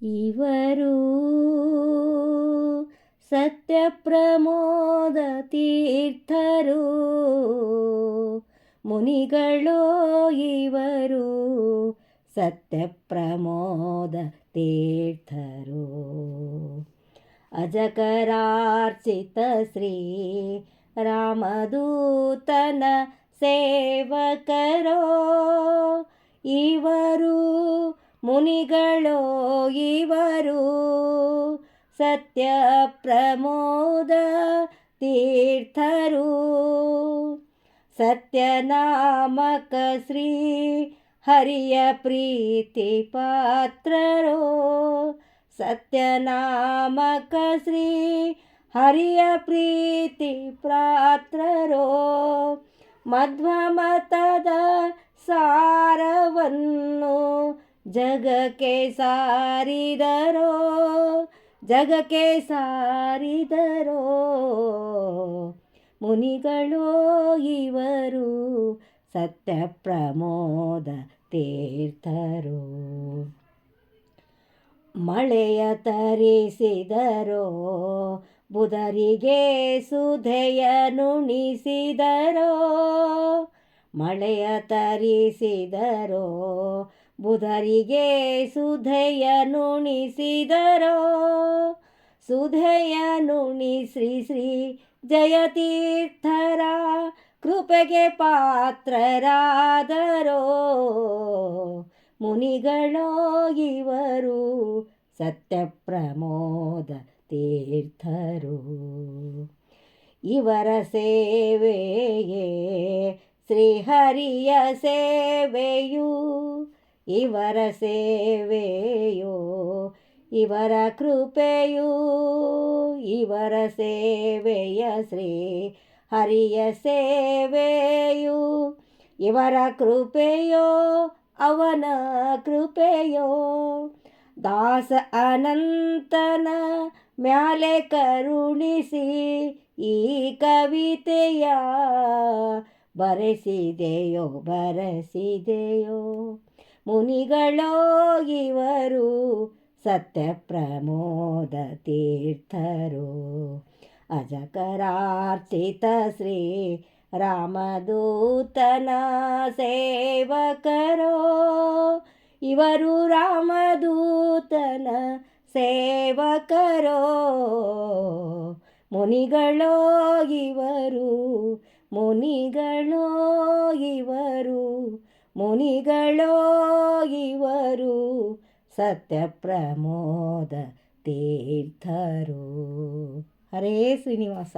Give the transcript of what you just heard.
ಇವರು ಸತ್ಯಪ್ರಮೋದ ತೀರ್ಥರು, ಮುನಿಗಳೋ ಇವರು ಸತ್ಯಪ್ರಮೋದ ತೀರ್ಥರು. ಅಜಕರಾರ್ಚಿತ ಶ್ರೀ ರಾಮದೂತನ ಸೇವಕರೋ ಇವರು, ಮುನಿಗಳೋ ಇವರು ಸತ್ಯಪ್ರಮೋದ ತೀರ್ಥರು. ಸತ್ಯನಾಮಕ ಶ್ರೀ ಹರಿಯ ಪ್ರೀತಿ ಪಾತ್ರರೋ, ಸತ್ಯನಾಮಕ ಶ್ರೀ ಹರಿಯ ಪ್ರೀತಿ ಪಾತ್ರರೋ. ಮಧ್ವಮತದ ಸಾರವನ್ನು ಜಗಕ್ಕೆ ಸಾರಿದರೋ, ಜಗಕ್ಕೆ ಸಾರಿದರೋ. ಮುನಿಗಳೋ ಇವರು ಸತ್ಯಪ್ರಮೋದ ತೀರ್ಥರು. ಮಳೆಯ ತರಿಸಿದರೋ, ಬುಧರಿಗೆ ಸುಧೆಯ ನುಣಿಸಿದರೋ. ಮಳೆಯ ತರಿಸಿದರೋ, ಬುಧರಿಗೆ ಸುಧೆಯ ನುಣಿಸಿದರೋ. ಸುಧೆಯ ನುಣಿಸಿ ಶ್ರೀ ಜಯತೀರ್ಥರ ಕೃಪೆಗೆ ಪಾತ್ರರಾದರೋ. ಮುನಿಗಳೋ ಇವರು ಸತ್ಯಪ್ರಮೋದ ತೀರ್ಥರು. ಇವರ ಸೇವೆಯೇ ಶ್ರೀಹರಿಯ ಸೇವೆಯು, ಇವರ ಸೇವೆಯೋ ಇವರ ಕೃಪೆಯು. ಇವರ ಸೇವೆಯ ಶ್ರೀ ಹರಿಯ ಸೇವೆಯು, ಇವರ ಕೃಪೆಯೋ ಅವನ ಕೃಪೆಯೋ. ದಾಸ ಅನಂತನ ಮ್ಯಾಲೆ ಕರುಣಿಸಿ ಈ ಕವಿತೆಯ ಬರೆಸಿದೆಯೋ ಬರೆಸಿದೆಯೋ. ಮುನಿಗಳೋ ಇವರು ಸತ್ಯಪ್ರಮೋದ ತೀರ್ಥರು. ಅಜಕರಾರ್ಚಿತ ಶ್ರೀ ರಾಮದೂತನ ಸೇವಕರೋ ಇವರು, ರಾಮದೂತನ ಸೇವಕರೋ. ಮುನಿಗಳೋ ಇವರು, ಮುನಿಗಳೋ ಇವರು, ಮುನಿಗಳೋ ಇವರು ಸತ್ಯಪ್ರಮೋದ ತೀರ್ಥರು. ಹರೇ ಶ್ರೀನಿವಾಸ.